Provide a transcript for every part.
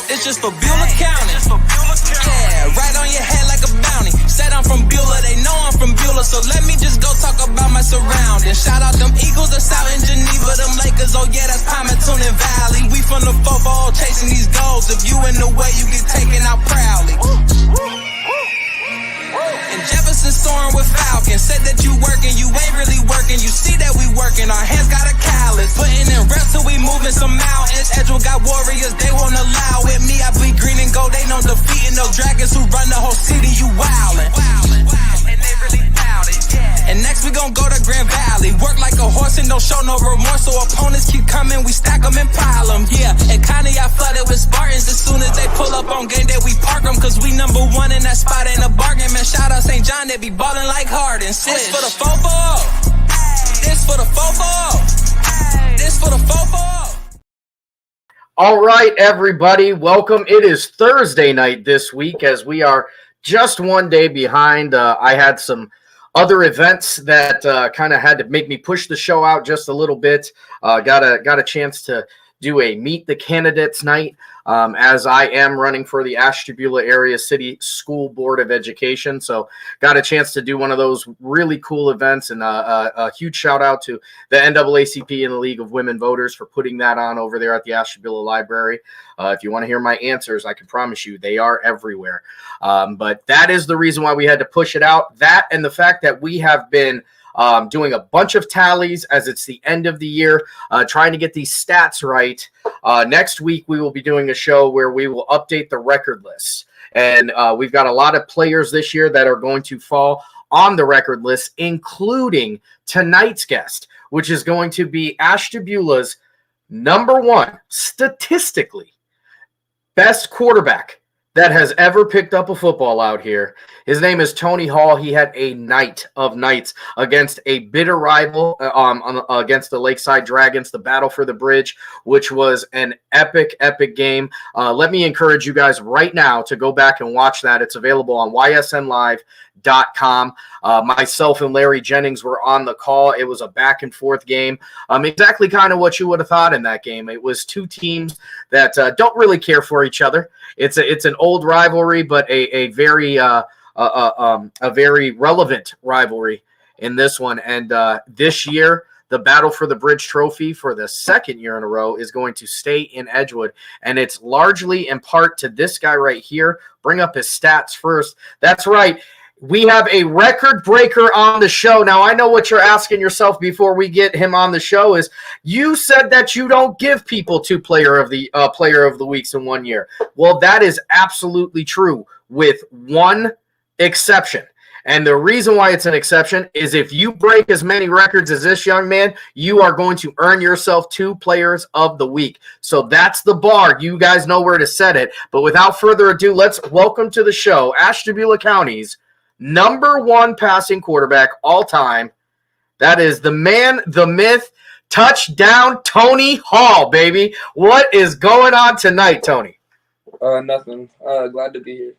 It's just for Beulah County. Yeah, right on your head like a bounty. Said I'm from Beulah, they know I'm from Beulah, so let me just go talk about my surroundings. Shout out them Eagles that's out in Geneva, them Lakers, oh yeah, that's Primetime Valley. We from the 4-4 chasing these goals. If you in the way, you get taken out proudly. And Jefferson soaring with Falcons. Said that you working, you ain't really working. You see that we working, our hands got a callus. Putting in reps till we moving some mountains. Edgewood got warriors, they won't allow it. Me, I bleed green and gold, they know defeating those dragons who run the whole city. You wildin'. And they really doubt it, yeah. And next we gon' go to Grand Valley. Work like a horse and don't show no remorse. So opponents keep coming, we stack them and pile them, yeah. And kinda y'all flooded with Spartans. As soon as they pull up on game day, we park them. Cause we number one in that spot, ain't a bargain. Man, shout out St. John, they be ballin' like Harden. This for the 4-4. This for the 4-4. This for the 4-4. All right, everybody, welcome. It is Thursday night this week as we are just one day behind. I had some other events that kind of had to make me push the show out just a little bit. Got a chance to do a Meet the Candidates night as I am running for the Ashtabula Area City School Board of Education. So got a chance to do one of those really cool events, and a huge shout out to the NAACP and the League of Women Voters for putting that on over there at the Ashtabula Library. If you want to hear my answers, I can promise you they are everywhere. But that is the reason why we had to push it out. That and the fact that we have been doing a bunch of tallies as it's the end of the year, trying to get these stats right. Next week, we will be doing a show where we will update the record list. And we've got a lot of players this year that are going to fall on the record list, including tonight's guest, which is going to be Ashtabula's number one, statistically, best quarterback that has ever picked up a football out here. His name is Tony Hall. He had a night of nights against a bitter rival against the Lakeside Dragons, the Battle for the Bridge, which was an epic game. Let me encourage you guys right now to go back and watch that. It's available on ysnlive.com. Myself and Larry Jennings were on the call. It was a back and forth game. Exactly kind of what you would have thought in that game. It was two teams that don't really care for each other. It's an old rivalry, but a very relevant rivalry in this one. And this year, the Battle for the Bridge trophy for the second year in a row is going to stay in Edgewood. And it's largely in part to this guy right here. Bring up his stats first. That's right. We have a record breaker on the show. Now, I know what you're asking yourself before we get him on the show is you said that you don't give people two player of the weeks in 1 year. Well, that is absolutely true with one exception. And the reason why it's an exception is if you break as many records as this young man, you are going to earn yourself two players of the week. So that's the bar. You guys know where to set it. But without further ado, let's welcome to the show Ashtabula County's number one passing quarterback all time. That is the man, the myth, touchdown Tony Hall, baby. What is going on tonight, Tony? Nothing. Glad to be here.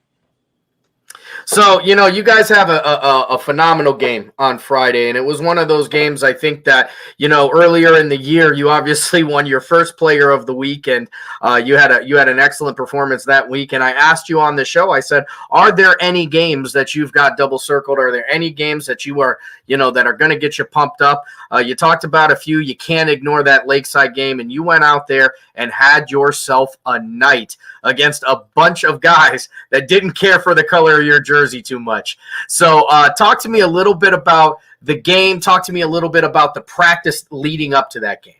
So, you guys have a phenomenal game on Friday, and it was one of those games I think that, earlier in the year, you obviously won your first player of the week, and you had an excellent performance that week. And I asked you on the show, I said, are there any games that you've got double circled? Are there any games that you are, that are going to get you pumped up? You talked about a few. You can't ignore that Lakeside game, and you went out there and had yourself a night against a bunch of guys that didn't care for the color of your jersey too much. So talk to me a little bit about the game. Talk to me a little bit about the practice leading up to that game.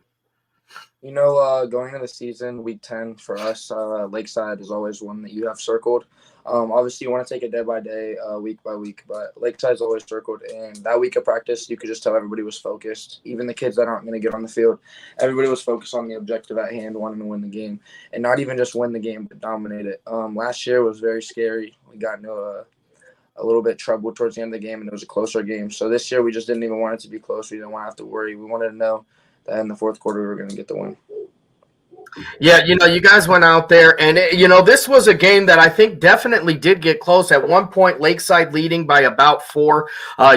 Going into the season, week 10 for us, Lakeside is always one that you have circled. Obviously, you want to take it day by day, week by week, but Lakeside is always circled. And that week of practice, you could just tell everybody was focused. Even the kids that aren't going to get on the field, everybody was focused on the objective at hand, wanting to win the game. And not even just win the game, but dominate it. Last year was very scary. We got into a little bit trouble towards the end of the game, and it was a closer game. So this year, we just didn't even want it to be close. We didn't want to have to worry. We wanted to know that in the fourth quarter we were going to get the win. Yeah, you guys went out there, and this was a game that I think definitely did get close. At one point, Lakeside leading by about 4.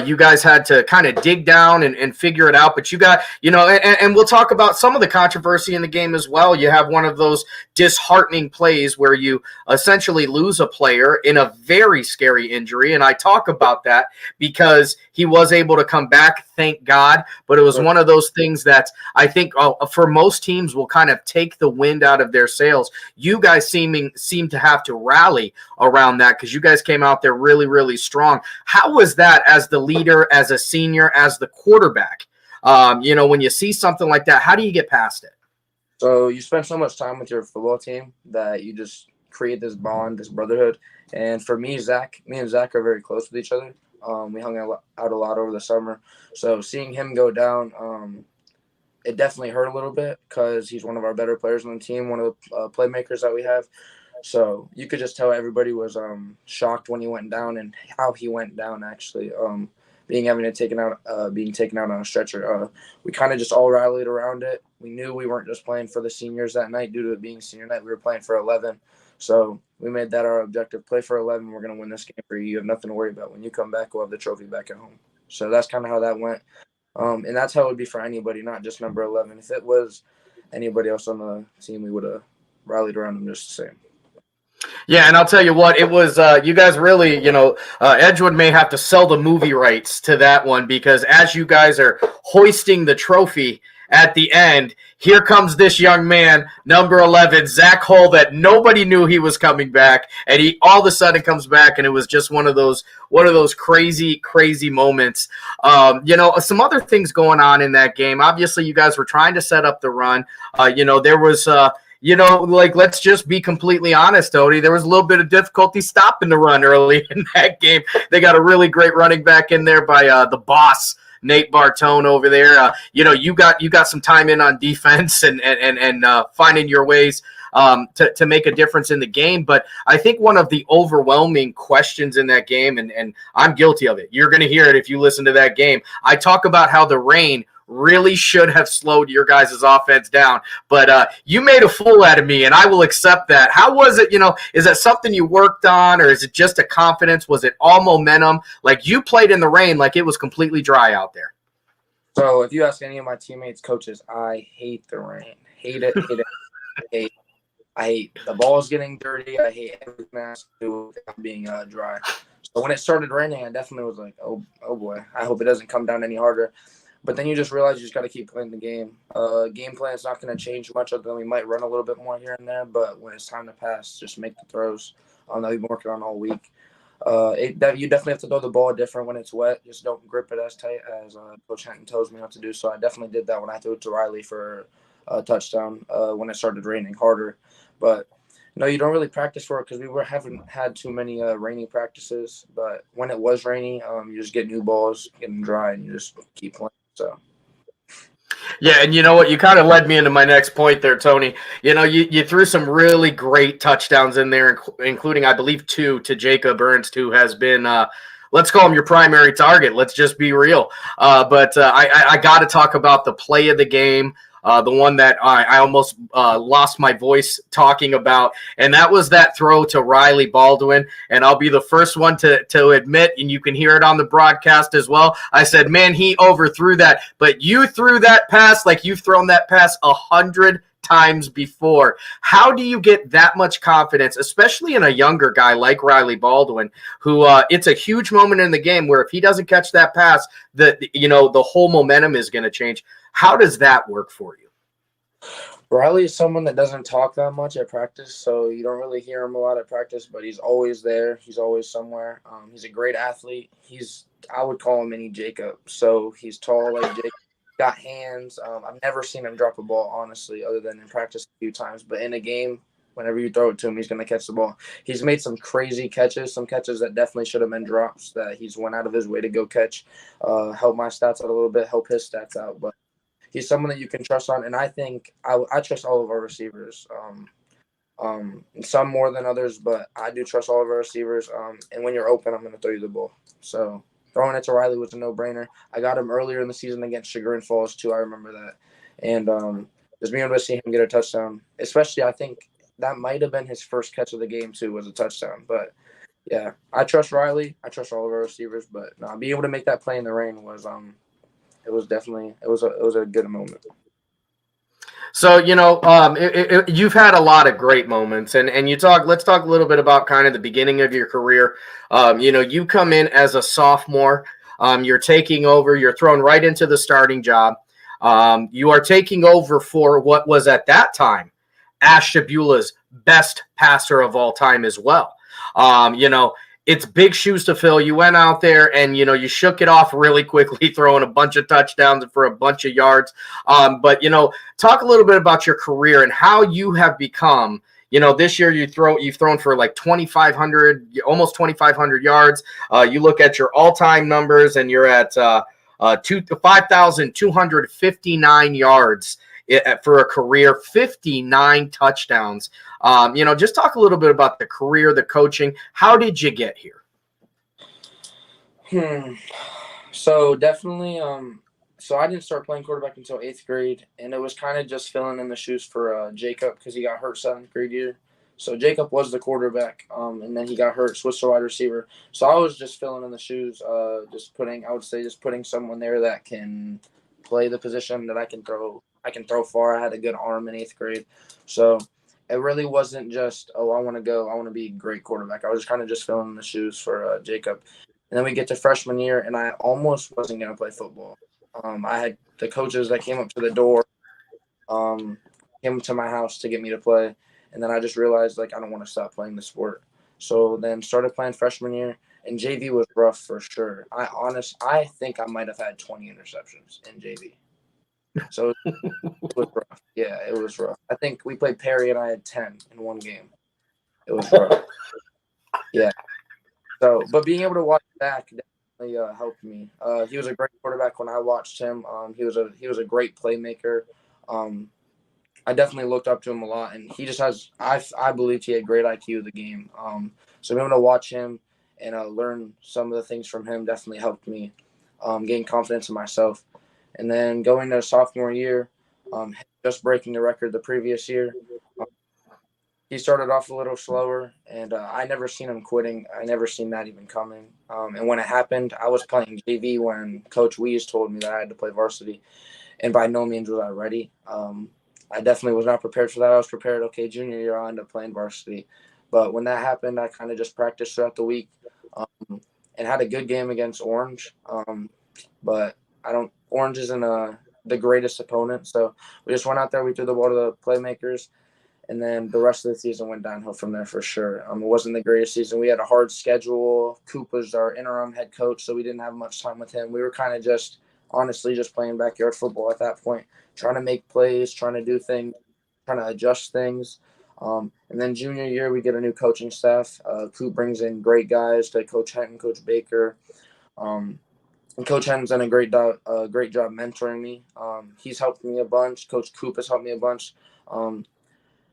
You guys had to kind of dig down and figure it out. But you got, and we'll talk about some of the controversy in the game as well. You have one of those disheartening plays where you essentially lose a player in a very scary injury, and I talk about that because he was able to come back, thank God. But it was one of those things that I think for most teams will kind of take the wind out of their sails. You guys seem to have to rally around that because you guys came out there really, really strong. How was that as the leader, as a senior, as the quarterback? When you see something like that, how do you get past it? So you spend so much time with your football team that you just create this bond, this brotherhood. And for me and Zach are very close with each other. We hung out a lot over the summer. So seeing him go down, it definitely hurt a little bit because he's one of our better players on the team, one of the playmakers that we have. So you could just tell everybody was shocked when he went down and how he went down, actually. Being taken out on a stretcher. We kind of just all rallied around it. We knew we weren't just playing for the seniors that night due to it being senior night. We were playing for 11. So we made that our objective. Play for 11. We're going to win this game for you. You have nothing to worry about. When you come back, we'll have the trophy back at home. So that's kind of how that went. And that's how it would be for anybody, not just number 11. If it was anybody else on the team, we would have rallied around them just the same. Yeah, and I'll tell you what, it was you guys really, Edgewood may have to sell the movie rights to that one because as you guys are hoisting the trophy at the end, here comes this young man, number 11, Zach Hull, that nobody knew he was coming back, and he all of a sudden comes back, and it was just one of those crazy, crazy moments. Some other things going on in that game. Obviously, you guys were trying to set up the run. There was let's just be completely honest, Odie. There was a little bit of difficulty stopping the run early in that game. They got a really great running back in there by the boss, Nate Bartone over there. You got some time in on defense and finding your ways to make a difference in the game. But I think one of the overwhelming questions in that game, and I'm guilty of it. You're going to hear it if you listen to that game. I talk about how the rain really should have slowed your guys' offense down. But you made a fool out of me, and I will accept that. How was it, is that something you worked on, or is it just a confidence? Was it all momentum? Like, you played in the rain like it was completely dry out there. So if you ask any of my teammates, coaches, I hate the rain. Hate it, I hate the balls getting dirty. I hate everything that has to do with being dry. So when it started raining, I definitely was like, oh boy, I hope it doesn't come down any harder. But then you just realize you just got to keep playing the game. Game plan is not going to change much other than we might run a little bit more here and there. But when it's time to pass, just make the throws that we've been working on all week. You definitely have to throw the ball different when it's wet. Just don't grip it as tight as Coach Henton tells me how to do. So I definitely did that when I threw it to Riley for a touchdown when it started raining harder. But no, you don't really practice for it because haven't had too many rainy practices. But when it was rainy, you just get new balls, get them dry, and you just keep playing. So. Yeah, and you know what? You kind of led me into my next point there, Tony. You threw some really great touchdowns in there, including, I believe, 2 to Jacob Ernst, who has been, let's call him your primary target. Let's just be real. But I got to talk about the play of the game. The one that I almost lost my voice talking about, and that was that throw to Riley Baldwin. And I'll be the first one to admit, and you can hear it on the broadcast as well, I said, man, he overthrew that. But you threw that pass like you've thrown that pass 100 times before. How do you get that much confidence, especially in a younger guy like Riley Baldwin, who it's a huge moment in the game where if he doesn't catch that pass, the whole momentum is going to change. How does that work for you? Riley is someone that doesn't talk that much at practice, so you don't really hear him a lot at practice, but he's always there. He's always somewhere. He's a great athlete. I would call him mini Jacob. So he's tall like Jacob, got hands. I've never seen him drop a ball, honestly, other than in practice a few times. But in a game, whenever you throw it to him, he's going to catch the ball. He's made some crazy catches, some catches that definitely should have been drops that he's went out of his way to go catch, help my stats out a little bit, help his stats out. But he's someone that you can trust on, and I think I trust all of our receivers. Some more than others, but I do trust all of our receivers. And when you're open, I'm going to throw you the ball. So throwing it to Riley was a no-brainer. I got him earlier in the season against Chagrin Falls too. I remember that. And just being able to see him get a touchdown, especially I think that might have been his first catch of the game too, was a touchdown. But yeah, I trust Riley. I trust all of our receivers, but being able to make that play in the rain was it was definitely it was a good moment. So, you've had a lot of great moments, and let's talk a little bit about kind of the beginning of your career. You come in as a sophomore, you're taking over, you're thrown right into the starting job. You are taking over for what was at that time Ash Shabula's best passer of all time as well. It's big shoes to fill. You went out there and, you shook it off really quickly, throwing a bunch of touchdowns for a bunch of yards. But talk a little bit about your career and how you have become, this year you've thrown for like 2,500, almost 2,500 yards. You look at your all-time numbers and you're at 5,259 yards for a career, 59 touchdowns. Just talk a little bit about the career, the coaching. How did you get here? So definitely, so I didn't start playing quarterback until 8th grade, and it was kind of just filling in the shoes for Jacob because he got hurt 7th grade year. So Jacob was the quarterback, and then he got hurt, switched to wide receiver. So I was just filling in the shoes, just putting someone there that can play the position that I can throw far. I had a good arm in 8th grade. So it really wasn't just, I want to be a great quarterback. I was kind of just filling in the shoes for Jacob. And then we get to freshman year, and I almost wasn't going to play football. I had the coaches that came up to the door, came to my house to get me to play. And then I just realized, I don't want to stop playing the sport. So then started playing freshman year, and JV was rough for sure. I think I might have had 20 interceptions in JV. So it was rough. Yeah, it was rough. I think we played Perry, and I had 10 in one game. It was rough. Yeah. So, but being able to watch back definitely helped me. He was a great quarterback when I watched him. He was a great playmaker. I definitely looked up to him a lot, and he just has. I believed he had great IQ of the game. So being able to watch him and learn some of the things from him definitely helped me gain confidence in myself. And then going to sophomore year, just breaking the record the previous year. He started off a little slower, and I never seen him quitting. I never seen that even coming. And when it happened, I was playing JV when Coach Wees told me that I had to play varsity, and by no means was I ready. I definitely was not prepared for that. I was prepared, okay, junior year, I'll end up playing varsity. But when that happened, I kind of just practiced throughout the week and had a good game against Orange. But Orange isn't the greatest opponent. So we just went out there, we threw the ball to the playmakers, and then the rest of the season went downhill from there for sure. It wasn't the greatest season. We had a hard schedule. Coop was our interim head coach, so we didn't have much time with him. We were kind of just playing backyard football at that point, trying to make plays, trying to do things, trying to adjust things. And then junior year, we get a new coaching staff. Coop brings in great guys to Coach Henton, Coach Baker. And Coach Henton's done a great job mentoring me. He's helped me a bunch. Coach Coop has helped me a bunch.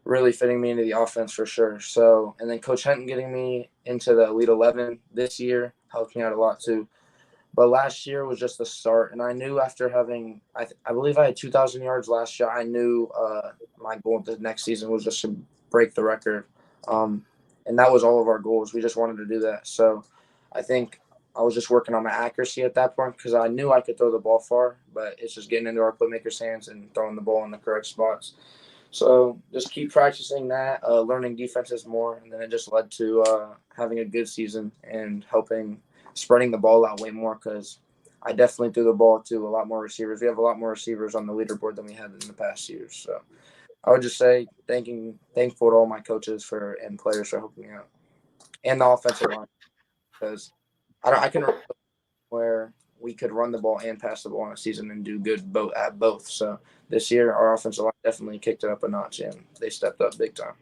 Really fitting me into the offense for sure. So, and then Coach Henton getting me into the Elite 11 this year helped me out a lot too. But last year was just the start, and I knew after having, I believe I had 2,000 yards last year, I knew my goal the next season was just to break the record. And that was all of our goals. We just wanted to do that. So I think I was just working on my accuracy at that point because I knew I could throw the ball far, but it's just getting into our playmakers' hands and throwing the ball in the correct spots. So just keep practicing that, learning defenses more, and then it just led to having a good season and spreading the ball out way more because I definitely threw the ball to a lot more receivers. We have a lot more receivers on the leaderboard than we had in the past years. So I would just say thankful to all my coaches and players for helping me out, and the offensive line because I can remember where we could run the ball and pass the ball in a season and do good at both. So this year, our offensive line definitely kicked it up a notch, and they stepped up big time.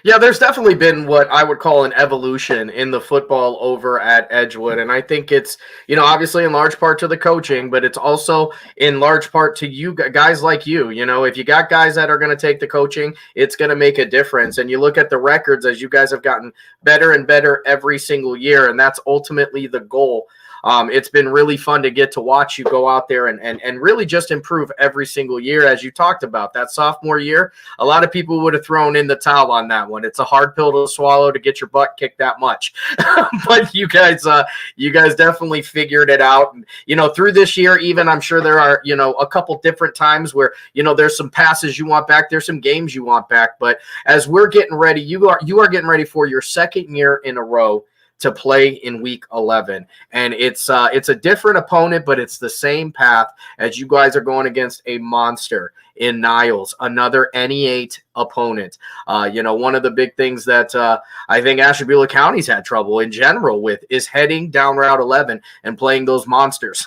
Yeah, there's definitely been what I would call an evolution in the football over at Edgewood. And I think it's, obviously in large part to the coaching, but it's also in large part to you guys like you. If you got guys that are going to take the coaching, it's going to make a difference. And you look at the records as you guys have gotten better and better every single year. And that's ultimately the goal. It's been really fun to get to watch you go out there and really just improve every single year. As you talked about that sophomore year, a lot of people would have thrown in the towel on that one. It's a hard pill to swallow to get your butt kicked that much. But you guys definitely figured it out. And, through this year, even I'm sure there are, a couple different times where, there's some passes you want back. There's some games you want back. But as we're getting ready, you are getting ready for your second year in a row to play in week 11. And it's a different opponent, but it's the same path as you guys are going against a monster in Niles, another NE8 opponent. One of the big things that I think Ashtabula County's had trouble in general with is heading down Route 11 and playing those monsters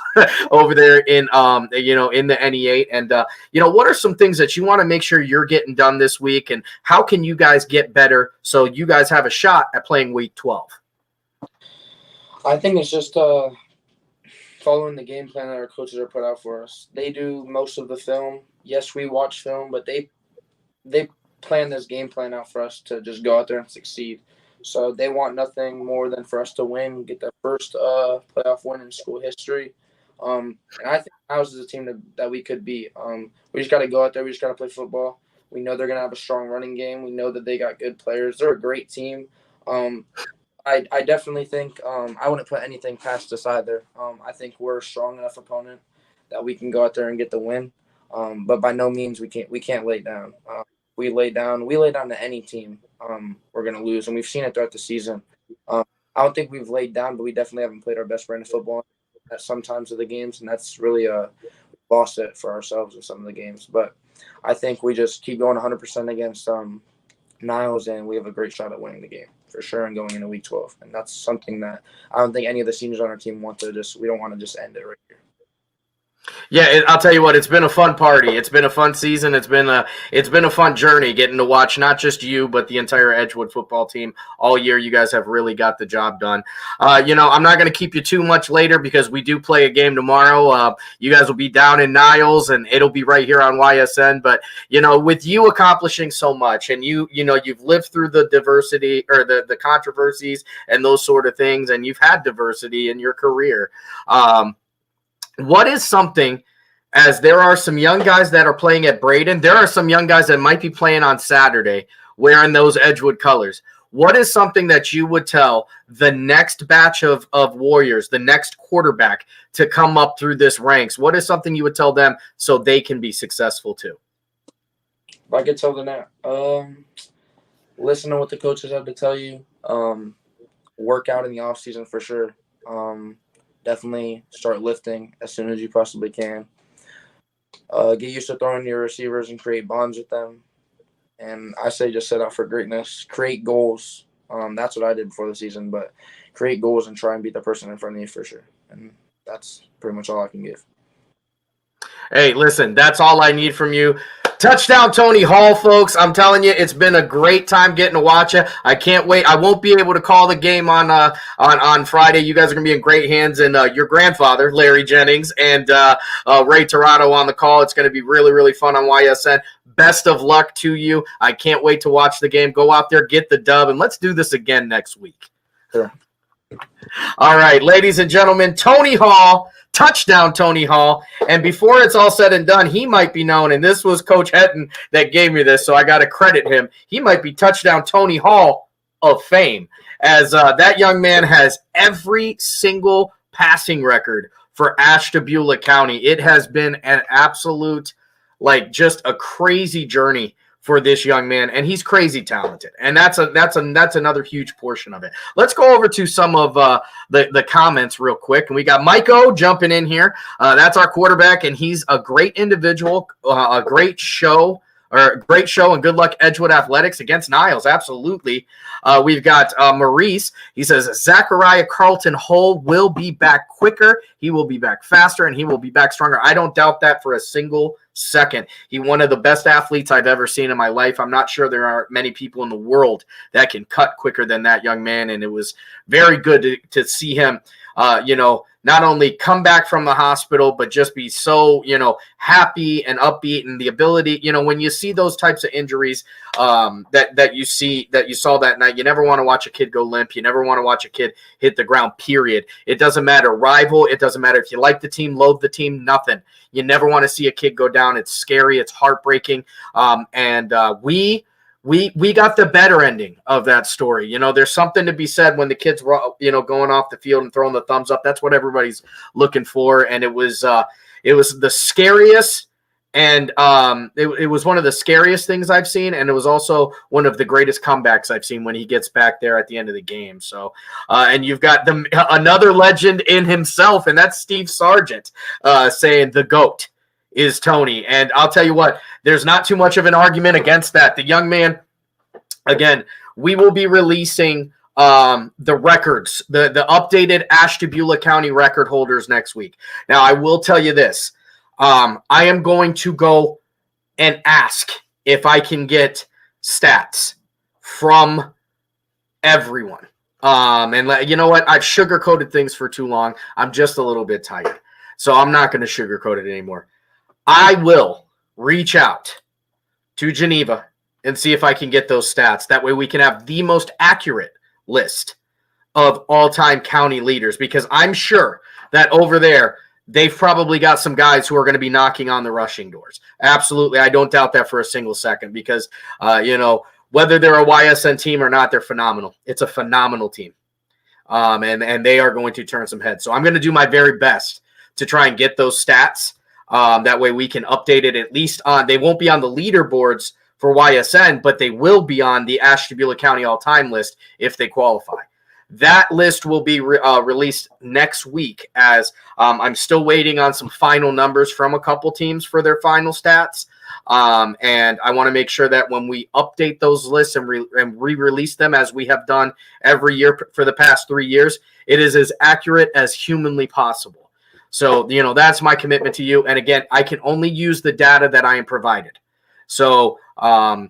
over there in the NE8. And what are some things that you want to make sure you're getting done this week, and how can you guys get better so you guys have a shot at playing week 12? I think it's just following the game plan that our coaches are put out for us. They do most of the film. Yes, we watch film, but they plan this game plan out for us to just go out there and succeed. So they want nothing more than for us to win, get their first playoff win in school history. And I think ours is a team that we could beat. We just got to go out there. We just got to play football. We know they're going to have a strong running game. We know that they got good players. They're a great team. I definitely think I wouldn't put anything past us either. I think we're a strong enough opponent that we can go out there and get the win. But by no means we can't lay down. We lay down to any team, we're gonna lose, and we've seen it throughout the season. I don't think we've laid down, but we definitely haven't played our best brand of football at some times of the games, and that's really lost it for ourselves in some of the games. But I think we just keep going 100% against Niles, and we have a great shot at winning the game for sure and going into week 12. And that's something that I don't think any of the seniors on our team we don't want to just end it right here. Yeah, I'll tell you what, it's been a fun party. It's been a fun season. It's been a fun journey getting to watch not just you, but the entire Edgewood football team all year. You guys have really got the job done. I'm not going to keep you too much later because we do play a game tomorrow. You guys will be down in Niles, and it'll be right here on YSN. But, with you accomplishing so much, and you've lived through the diversity or the controversies and those sort of things, and you've had diversity in your career. What is something, as there are some young guys that are playing at Braden, there are some young guys that might be playing on Saturday wearing those Edgewood colors. What is something that you would tell the next batch of Warriors, the next quarterback to come up through this ranks? What is something you would tell them so they can be successful too? If I could tell them that, listen to what the coaches have to tell you. Work out in the off season for sure. Definitely start lifting as soon as you possibly can. Get used to throwing your receivers and create bonds with them. And I say just set out for greatness. Create goals. That's what I did before the season, but create goals and try and beat the person in front of you for sure. And that's pretty much all I can give. Hey, listen, that's all I need from you. Touchdown Tony Hall, folks. I'm telling you, it's been a great time getting to watch you. I can't wait. I won't be able to call the game on Friday. You guys are going to be in great hands, and your grandfather, Larry Jennings, and Ray Torado on the call. It's going to be really, really fun on YSN. Best of luck to you. I can't wait to watch the game. Go out there, get the dub, and let's do this again next week. Sure. All right, ladies and gentlemen, Tony Hall. Touchdown, Tony Hall. And before it's all said and done, he might be known, and this was Coach Hetton that gave me this, so I got to credit him. He might be Touchdown Tony Hall of fame, as that young man has every single passing record for Ashtabula County. It has been an absolute, just a crazy journey for this young man, and he's crazy talented, and that's another huge portion of it. Let's go over to some of the comments real quick, and we got Mike O jumping in here. That's our quarterback, and he's a great individual, a great show, and good luck Edgewood Athletics against Niles. Absolutely. We've got Maurice. He says Zachariah Carlton Hull will be back quicker. He will be back faster, and he will be back stronger. I don't doubt that for a single second. He's one of the best athletes I've ever seen in my life. I'm not sure there are many people in the world that can cut quicker than that young man, and it was very good to see him, not only come back from the hospital, but just be so, happy and upbeat, and the ability, when you see those types of injuries that you saw that night, you never want to watch a kid go limp. You never want to watch a kid hit the ground, period. It doesn't matter rival. It doesn't matter if you like the team, loathe the team, nothing. You never want to see a kid go down. It's scary. It's heartbreaking. We got the better ending of that story. There's something to be said when the kids were, going off the field and throwing the thumbs up. That's what everybody's looking for. And it was the scariest, and it was one of the scariest things I've seen. And it was also one of the greatest comebacks I've seen when he gets back there at the end of the game. So, and you've got another legend in himself, and that's Steve Sargent saying the GOAT is Tony. And I'll tell you what, there's not too much of an argument against that. The young man, again, we will be releasing the records, the updated Ashtabula County record holders next week. Now, I will tell you this. I am going to go and ask if I can get stats from everyone. And you know what? I've sugarcoated things for too long. I'm just a little bit tired. So I'm not going to sugarcoat it anymore. I will reach out to Geneva and see if I can get those stats. That way we can have the most accurate list of all-time county leaders, because I'm sure that over there they've probably got some guys who are going to be knocking on the rushing doors. Absolutely. I don't doubt that for a single second, because, whether they're a YSN team or not, they're phenomenal. It's a phenomenal team. And they are going to turn some heads. So I'm going to do my very best to try and get those stats. That way we can update it at least on, they won't be on the leaderboards for YSN, but they will be on the Ashtabula County all-time list if they qualify. That list will be released next week, as I'm still waiting on some final numbers from a couple teams for their final stats. And I want to make sure that when we update those lists and re-release them, as we have done every year for the past 3 years, it is as accurate as humanly possible. So, that's my commitment to you. And again, I can only use the data that I am provided. So,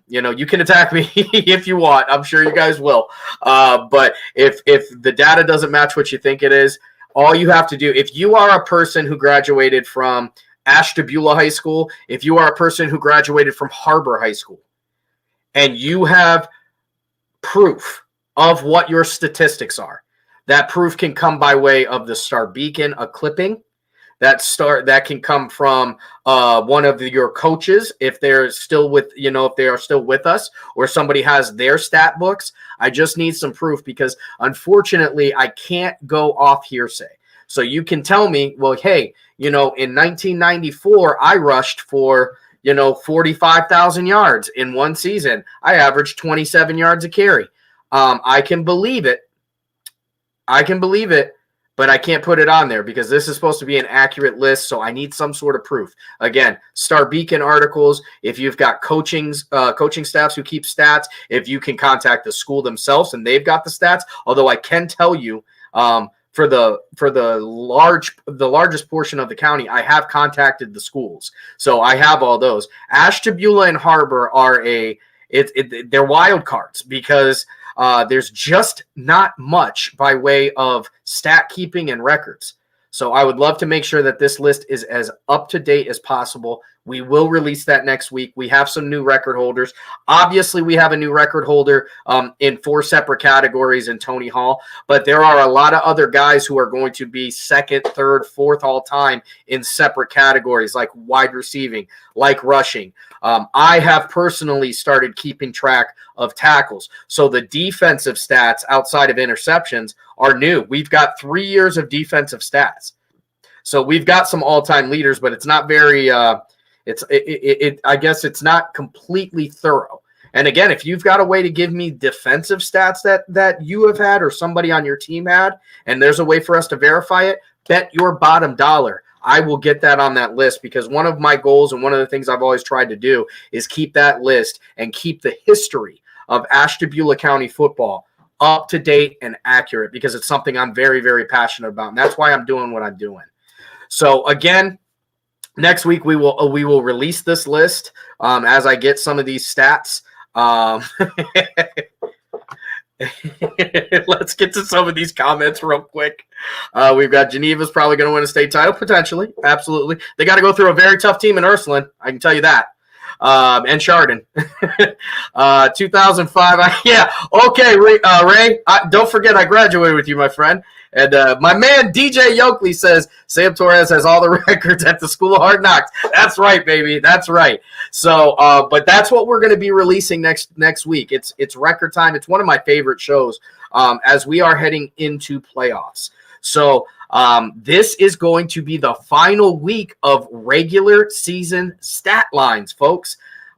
you can attack me if you want. I'm sure you guys will. But if the data doesn't match what you think it is, all you have to do, if you are a person who graduated from Ashtabula High School, if you are a person who graduated from Harbor High School, and you have proof of what your statistics are, that proof can come by way of the Star Beacon, a clipping. That can come from one of your coaches if they're still if they are still with us, or somebody has their stat books. I just need some proof, because unfortunately I can't go off hearsay. So you can tell me, well, hey, in 1994 I rushed for 45,000 yards in one season. I averaged 27 yards a carry. I can believe it. But I can't put it on there, because this is supposed to be an accurate list, so I need some sort of proof. Again, Star Beacon articles, if you've got coaching staffs who keep stats, if you can contact the school themselves and they've got the stats, although I can tell you for the largest portion of the county, I have contacted the schools. So I have all those. Ashtabula and Harbor are they're wild cards, because there's just not much by way of stat keeping and records. So I would love to make sure that this list is as up to date as possible. We will release that next week. We have some new record holders. Obviously, we have a new record holder in 4 separate categories in Tony Hall, but there are a lot of other guys who are going to be 2nd, 3rd, 4th all time in separate categories, like wide receiving, like rushing. I have personally started keeping track of tackles. So the defensive stats outside of interceptions are new. We've got 3 years of defensive stats. So we've got some all-time leaders, but it's not very I guess it's not completely thorough. And again, if you've got a way to give me defensive stats that you have had or somebody on your team had, and there's a way for us to verify it, bet your bottom dollar I will get that on that list, because one of my goals and one of the things I've always tried to do is keep that list and keep the history of Ashtabula County football up to date and accurate, because it's something I'm very, very passionate about. And that's why I'm doing what I'm doing. So again, next week we will release this list as I get some of these stats. Let's get to some of these comments real quick. We've got Geneva's probably going to win a state title, potentially. Absolutely. They got to go through a very tough team in Ursuline. I can tell you that. And Chardon. 2005. Yeah. Okay, Ray. Don't forget I graduated with you, my friend. And my man DJ Yoakley says Sam Torres has all the records at the School of Hard Knocks. That's right, baby. That's right. So, but that's what we're going to be releasing next week. It's record time. It's one of my favorite shows as we are heading into playoffs. So this is going to be the final week of regular season stat lines, folks.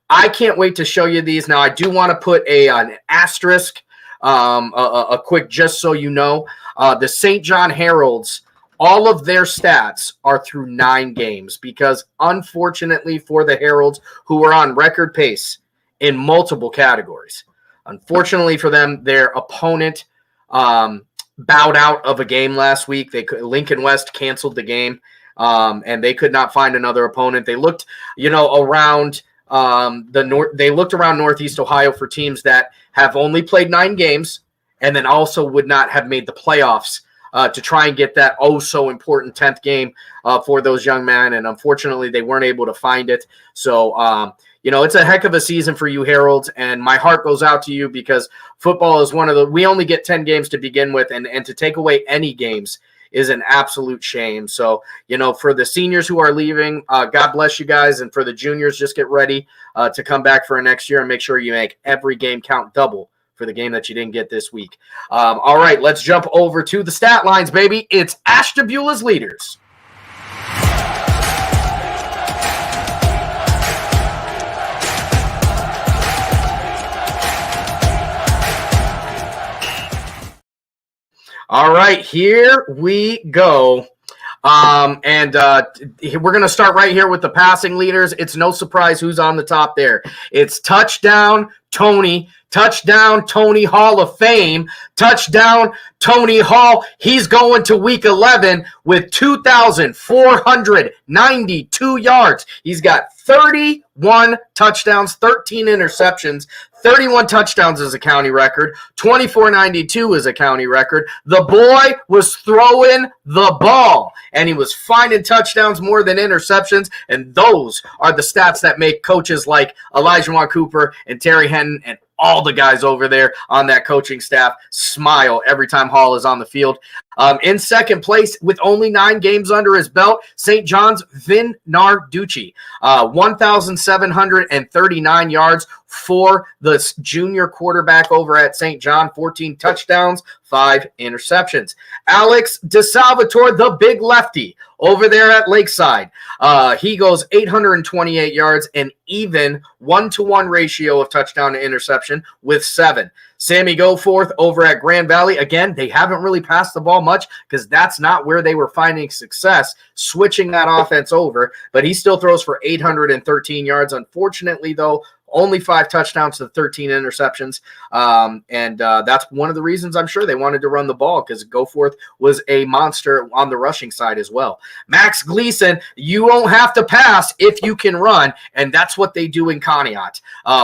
I can't wait to show you these. Now, I do want to put an asterisk, a quick, just so you know. The St. John Heralds, all of their stats are through 9 games because, unfortunately for the Heralds, who are on record pace in multiple categories, unfortunately for them, their opponent bowed out of a game last week. Lincoln West canceled the game, and they could not find another opponent. They looked, around they looked around Northeast Ohio for teams that have only played 9 games and then also would not have made the playoffs to try and get that so important 10th game for those young men. And unfortunately, they weren't able to find it. So, it's a heck of a season for you Heralds, and my heart goes out to you because football is we only get 10 games to begin with, and to take away any games is an absolute shame. So, for the seniors who are leaving, God bless you guys. And for the juniors, just get ready to come back for next year and make sure you make every game count double for the game that you didn't get this week. All right, let's jump over to the stat lines, baby. It's Ashtabula's leaders. All right, here we go. And we're going to start right here with the passing leaders. It's no surprise who's on the top there. It's touchdown, Tony Hall of Fame, touchdown, Tony Hall. He's going to week 11 with 2,492 yards. He's got 31 touchdowns, 13 interceptions. 31 touchdowns is a county record. 2,492 is a county record. The boy was throwing the ball, and he was finding touchdowns more than interceptions, and those are the stats that make coaches like Elijah Juan Cooper and Terry Henton and all the guys over there on that coaching staff smile every time Hall is on the field. In second place, with only 9 games under his belt, St. John's Vin Narducci, 1,739 yards for the junior quarterback over at St. John, 14 touchdowns, 5 interceptions. Alex DeSalvatore, the big lefty, over there at Lakeside. He goes 828 yards, and even 1-to-1 ratio of touchdown to interception with 7. Sammy Goforth over at Grand Valley. Again, they haven't really passed the ball much because that's not where they were finding success, switching that offense over. But he still throws for 813 yards. Unfortunately, though, only 5 touchdowns to 13 interceptions. And that's one of the reasons I'm sure they wanted to run the ball, because Goforth was a monster on the rushing side as well. Max Gleason, you won't have to pass if you can run, and that's what they do in Conneaut.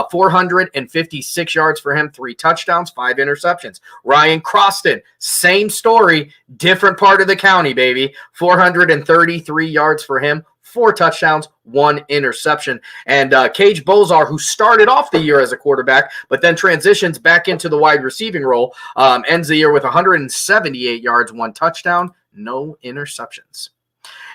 456 yards for him, 3 touchdowns, 5 interceptions. Ryan Croston, same story, different part of the county, baby. 433 yards for him, 4 touchdowns, 1 interception. And Cage Bozar, who started off the year as a quarterback, but then transitions back into the wide receiving role, ends the year with 178 yards, 1 touchdown, no interceptions.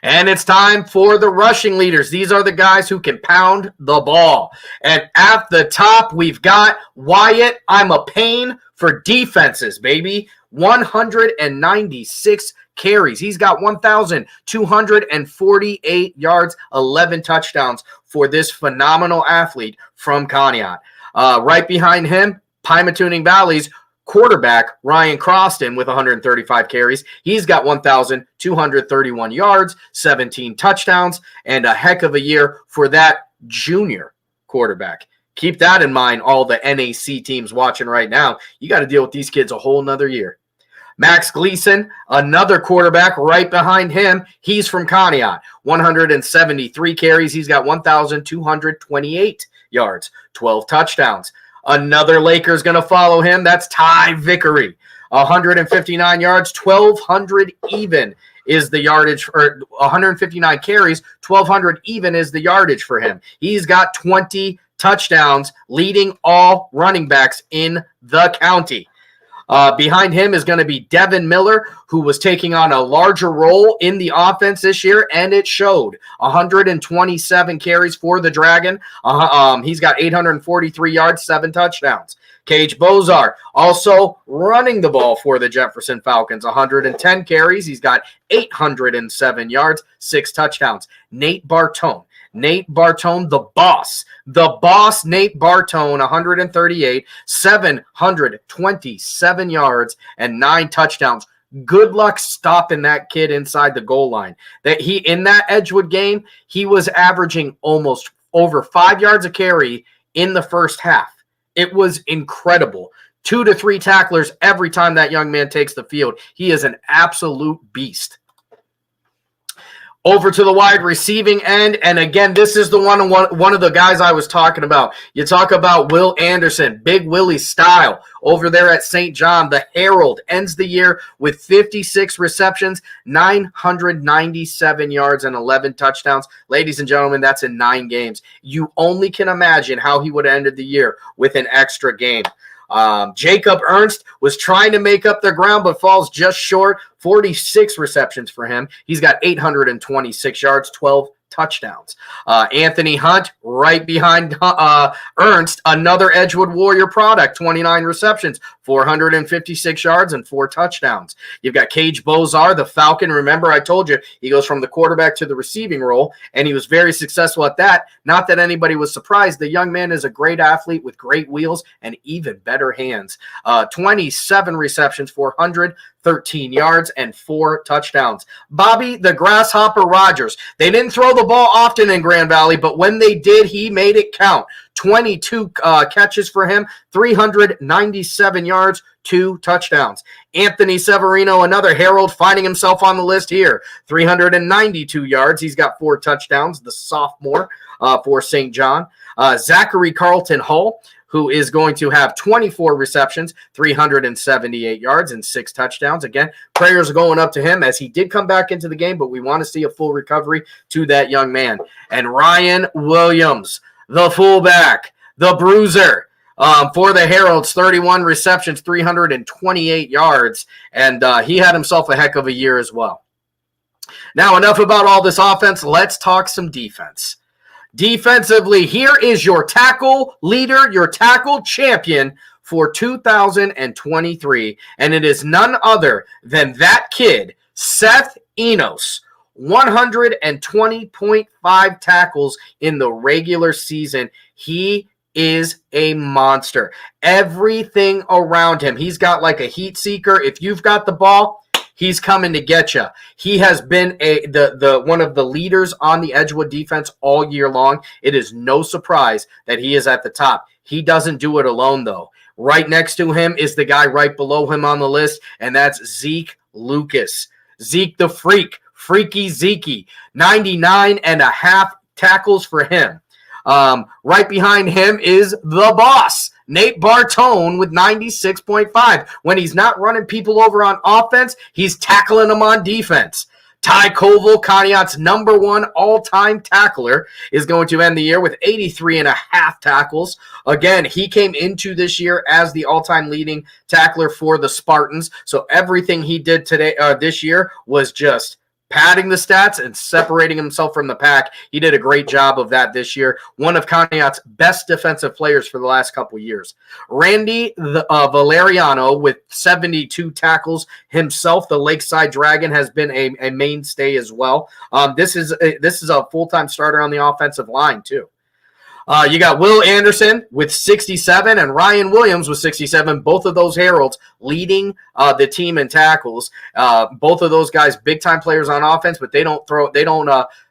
And it's time for the rushing leaders. These are the guys who can pound the ball. And at the top, we've got Wyatt. I'm a pain for defenses, baby. 196 carries. He's got 1,248 yards, 11 touchdowns for this phenomenal athlete from Conneaut. Right behind him, Pymatuning Valley's quarterback, Ryan Croston, with 135 carries. He's got 1,231 yards, 17 touchdowns, and a heck of a year for that junior quarterback. Keep that in mind, all the NAC teams watching right now. You got to deal with these kids a whole nother year. Max Gleason, another quarterback right behind him. He's from Conneaut. 173 carries. He's got 1,228 yards, 12 touchdowns. Another Laker's going to follow him. That's Ty Vickery. 159 yards, 1,200 even is the yardage, or 159 carries, 1,200 even is the yardage for him. He's got 20 touchdowns, leading all running backs in the county. Behind him is going to be Devin Miller, who was taking on a larger role in the offense this year, and it showed. 127 carries for the Dragon. He's got 843 yards, 7 touchdowns. Cage Bozar also running the ball for the Jefferson Falcons. 110 carries. He's got 807 yards, 6 touchdowns. Nate Bartone, the boss, Nate Bartone, 138, 727 yards, and 9 touchdowns. Good luck stopping that kid inside the goal line. In that Edgewood game, he was averaging almost over 5 yards a carry in the first half. It was incredible. 2 to 3 tacklers every time that young man takes the field. He is an absolute beast. Over to the wide receiving end, and again, this is the one of the guys I was talking about. You talk about Will Anderson, Big Willie style, over there at St. John. The Herald ends the year with 56 receptions, 997 yards, and 11 touchdowns. Ladies and gentlemen, that's in 9 games. You only can imagine how he would have ended the year with an extra game. Jacob Ernst was trying to make up the ground, but falls just short. 46 receptions for him. He's got 826 yards, 12 touchdowns. Anthony Hunt, right behind Ernst, another Edgewood Warrior product, 29 receptions, 456 yards, and 4 touchdowns. You've got Cage Bozar, the Falcon. Remember, I told you, he goes from the quarterback to the receiving role, and he was very successful at that. Not that anybody was surprised. The young man is a great athlete with great wheels and even better hands. 27 receptions, 413 yards, and 4 touchdowns. Bobby the Grasshopper Rogers. They didn't throw the ball often in Grand Valley, but when they did, he made it count. 22 catches for him, 397 yards, 2 touchdowns. Anthony Severino, another Herald, finding himself on the list here. 392 yards. He's got 4 touchdowns, the sophomore for St. John. Zachary Carlton Hull, who is going to have 24 receptions, 378 yards, and 6 touchdowns. Again, prayers are going up to him as he did come back into the game, but we want to see a full recovery to that young man. And Ryan Williams, the fullback, the bruiser, for the Heralds, 31 receptions, 328 yards, and he had himself a heck of a year as well. Now, enough about all this offense. Let's talk some defense. Defensively, here is your tackle leader, your tackle champion for 2023, and it is none other than that kid, Seth Enos. 120.5 tackles in the regular season. He is a monster. Everything around him. He's got like a heat seeker. If you've got the ball, he's coming to get you. He has been the one of the leaders on the Edgewood defense all year long. It is no surprise that he is at the top. He doesn't do it alone, though. Right next to him is the guy right below him on the list, and that's Zeke Lucas. Zeke the Freak. Freaky Zeke, 99.5 tackles for him. Right behind him is the boss, Nate Bartone, with 96.5. When he's not running people over on offense, he's tackling them on defense. Ty Koval, Conneaut's #1 all-time tackler, is going to end the year with 83.5 tackles. Again, he came into this year as the all-time leading tackler for the Spartans. So everything he did this year was just padding the stats and separating himself from the pack. He did a great job of that this year. One of Conneaut's best defensive players for the last couple years. Randy Valeriano with 72 tackles himself. The Lakeside Dragon has been a mainstay as well. This is a full-time starter on the offensive line too. You got Will Anderson with 67 and Ryan Williams with 67. Both of those Heralds leading the team in tackles. Both of those guys, big-time players on offense, but they don't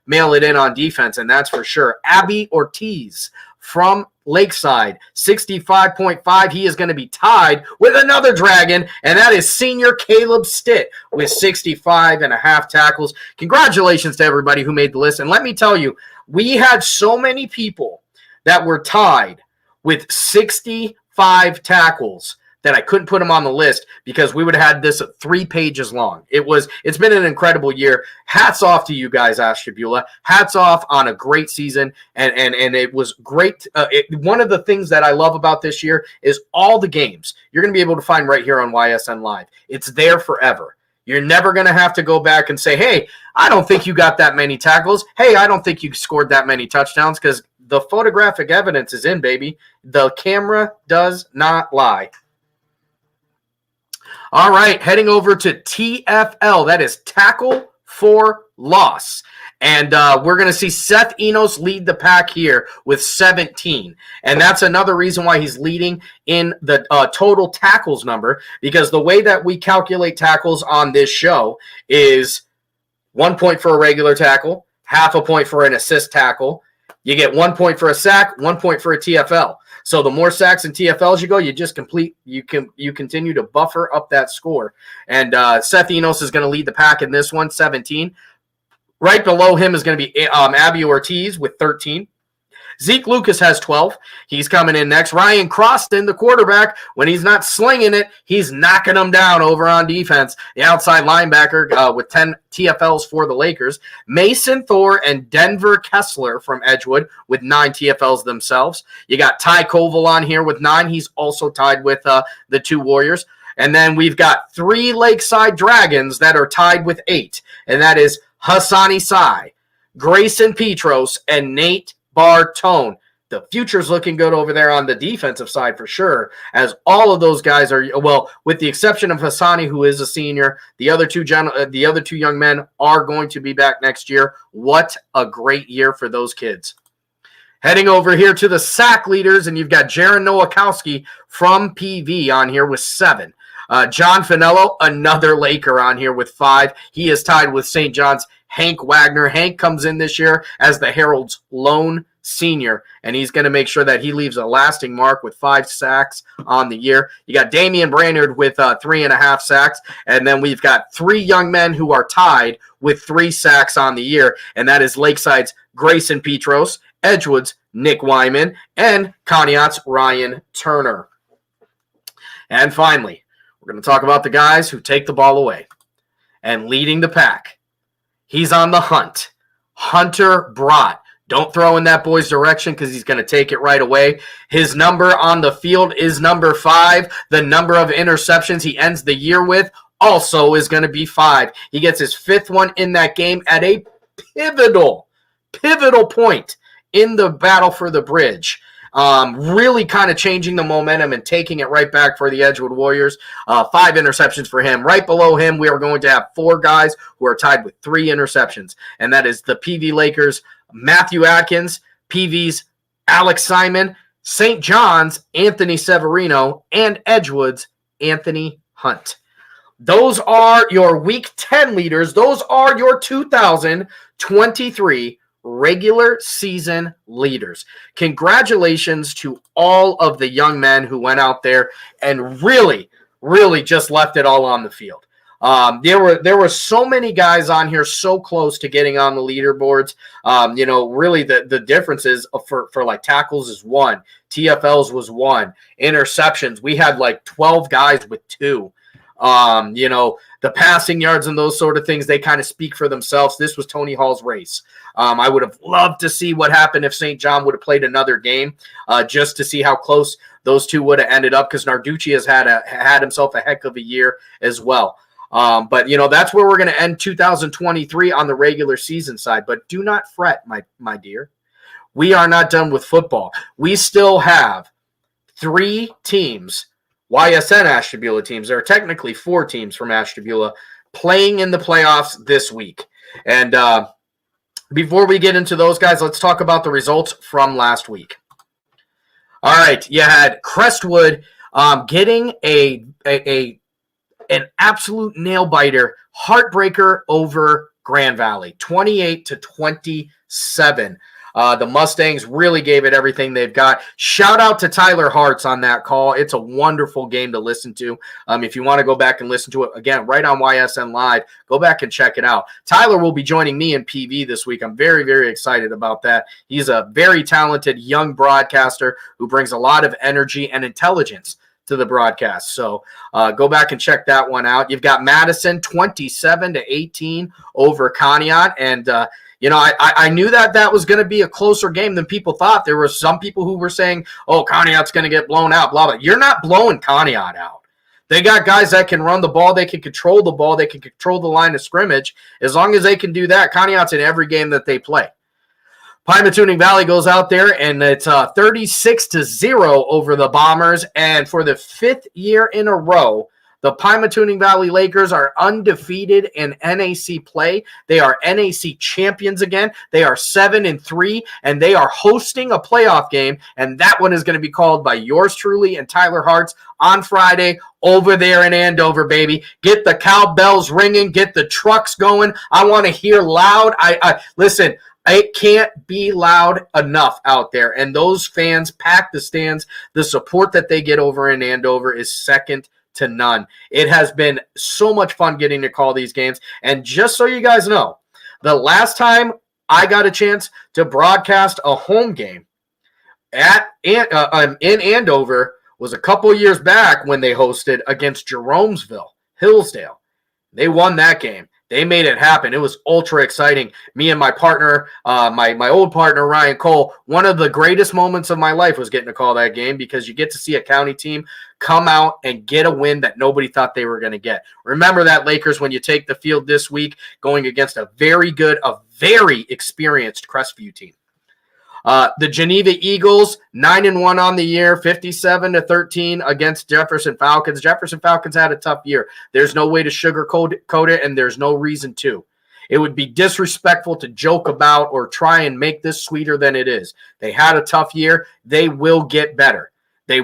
mail it in on defense, and that's for sure. Abby Ortiz from Lakeside, 65.5. He is going to be tied with another Dragon, and that is senior Caleb Stitt with 65.5 tackles. Congratulations to everybody who made the list. And let me tell you, we had so many people that were tied with 65 tackles that I couldn't put them on the list because we would have had this 3 pages long. It's been an incredible year. Hats off to you guys, Ashtabula. Hats off on a great season, and it was great. One of the things that I love about this year is all the games you're going to be able to find right here on YSN Live. It's there forever. You're never going to have to go back and say, hey, I don't think you got that many tackles. Hey, I don't think you scored that many touchdowns, because the photographic evidence is in, baby. The camera does not lie. All right, heading over to TFL. That is Tackle for Loss. And we're going to see Seth Enos lead the pack here with 17. And that's another reason why he's leading in the total tackles number, because the way that we calculate tackles on this show is 1 point for a regular tackle, half a point for an assist tackle. You get 1 point for a sack, 1 point for a TFL. So the more sacks and TFLs you go, you continue to buffer up that score. And Seth Enos is going to lead the pack in this one, 17. Right below him is going to be Abby Ortiz with 13. Zeke Lucas has 12. He's coming in next. Ryan Croston, the quarterback, when he's not slinging it, he's knocking them down over on defense. The outside linebacker with 10 TFLs for the Lakers. Mason Thor and Denver Kessler from Edgewood with 9 TFLs themselves. You got Ty Koval on here with 9. He's also tied with the 2 Warriors. And then we've got 3 Lakeside Dragons that are tied with 8. And that is Hassani Sai, Grayson Petros, and Nate Bartone. The future's looking good over there on the defensive side for sure, as all of those guys are, well, with the exception of Hassani, who is a senior. The other two young men are going to be back next year. What a great year for those kids. Heading over here to the sack leaders, and you've got Jaron Nowakowski from PV on here with 7. John Finello, another Laker, on here with 5. He is tied with St. John's Hank Wagner. Hank comes in this year as the Herald's lone senior, and he's going to make sure that he leaves a lasting mark with 5 sacks on the year. You got Damian Brainerd with 3.5 sacks, and then we've got 3 young men who are tied with 3 sacks on the year, and that is Lakeside's Grayson Petros, Edgewood's Nick Wyman, and Conneaut's Ryan Turner. And finally, we're going to talk about the guys who take the ball away and leading the pack. He's on the hunt. Hunter Brott. Don't throw in that boy's direction because he's going to take it right away. His number on the field is number 5. The number of interceptions he ends the year with also is going to be 5. He gets his 5th one in that game at a pivotal point in the battle for the bridge. Really kind of changing the momentum and taking it right back for the Edgewood Warriors. 5 interceptions for him. Right below him, we are going to have 4 guys who are tied with 3 interceptions, and that is the PV Lakers' Matthew Atkins, PV's Alex Simon, St. John's Anthony Severino, and Edgewood's Anthony Hunt. Those are your Week 10 leaders. Those are your 2023 regular season leaders. Congratulations to all of the young men who went out there and really just left it all on the field. There were so many guys on here so close to getting on the leaderboards. Really the difference is for like tackles is 1, TFLs was 1, interceptions. We had like 12 guys with 2. The passing yards and those sort of things, they kind of speak for themselves. This was Tony Hall's race. I would have loved to see what happened if St. John would have played another game, just to see how close those two would have ended up, because Narducci has had himself a heck of a year as well. But that's where we're going to end 2023 on the regular season side. But do not fret, my dear. We are not done with football. We still have 3 teams, YSN Ashtabula teams. There are technically 4 teams from Ashtabula playing in the playoffs this week. And before we get into those guys, let's talk about the results from last week. All right, you had Crestwood getting an absolute nail-biter, heartbreaker over Grand Valley, 28-27. The Mustangs really gave it everything they've got. Shout out to Tyler Hartz on that call. It's a wonderful game to listen to. If you want to go back and listen to it, again, right on YSN Live, go back and check it out. Tyler will be joining me in PV this week. I'm very, very excited about that. He's a very talented young broadcaster who brings a lot of energy and intelligence to the broadcast. So go back and check that one out. You've got Madison 27-18 over Conneaut. And, I knew that was going to be a closer game than people thought. There were some people who were saying, oh, Conneaut's going to get blown out, blah, blah. You're not blowing Conneaut out. They got guys that can run the ball. They can control the ball. They can control the line of scrimmage. As long as they can do that, Conneaut's in every game that they play. Pymatuning Valley goes out there, and it's 36-0 over the Bombers. And for the fifth year in a row, the Pymatuning Valley Lakers are undefeated in NAC play. They are NAC champions again. They are 7-3, and they are hosting a playoff game. And that one is going to be called by yours truly and Tyler Hartz on Friday over there in Andover, baby. Get the cowbells ringing. Get the trucks going. I want to hear loud. Listen. It can't be loud enough out there. And those fans pack the stands. The support that they get over in Andover is second to none. It has been so much fun getting to call these games. And just so you guys know, the last time I got a chance to broadcast a home game in Andover was a couple years back when they hosted against Jeromesville, Hillsdale. They won that game. They made it happen. It was ultra exciting. Me and my partner, my old partner, Ryan Cole, one of the greatest moments of my life was getting to call that game because you get to see a county team come out and get a win that nobody thought they were going to get. Remember that, Lakers, when you take the field this week going against a very experienced Crestview team. The Geneva Eagles, 9-1 on the year, 57-13 against Jefferson Falcons. Jefferson Falcons had a tough year. There's no way to sugarcoat it, and there's no reason to. It would be disrespectful to joke about or try and make this sweeter than it is. They had a tough year. They will get better. They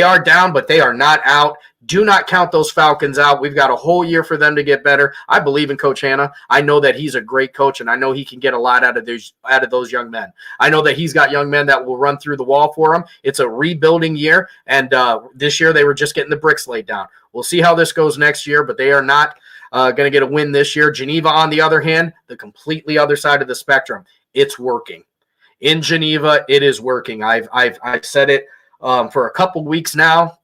are down, but they are not out. Do not count those Falcons out. We've got a whole year for them to get better. I believe in Coach Hanna. I know that he's a great coach, and I know he can get a lot out of those young men. I know that he's got young men that will run through the wall for him. It's a rebuilding year, and this year they were just getting the bricks laid down. We'll see how this goes next year, but they are not going to get a win this year. Geneva, on the other hand, the completely other side of the spectrum. It's working. In Geneva, it is working. I've said it for a couple weeks now.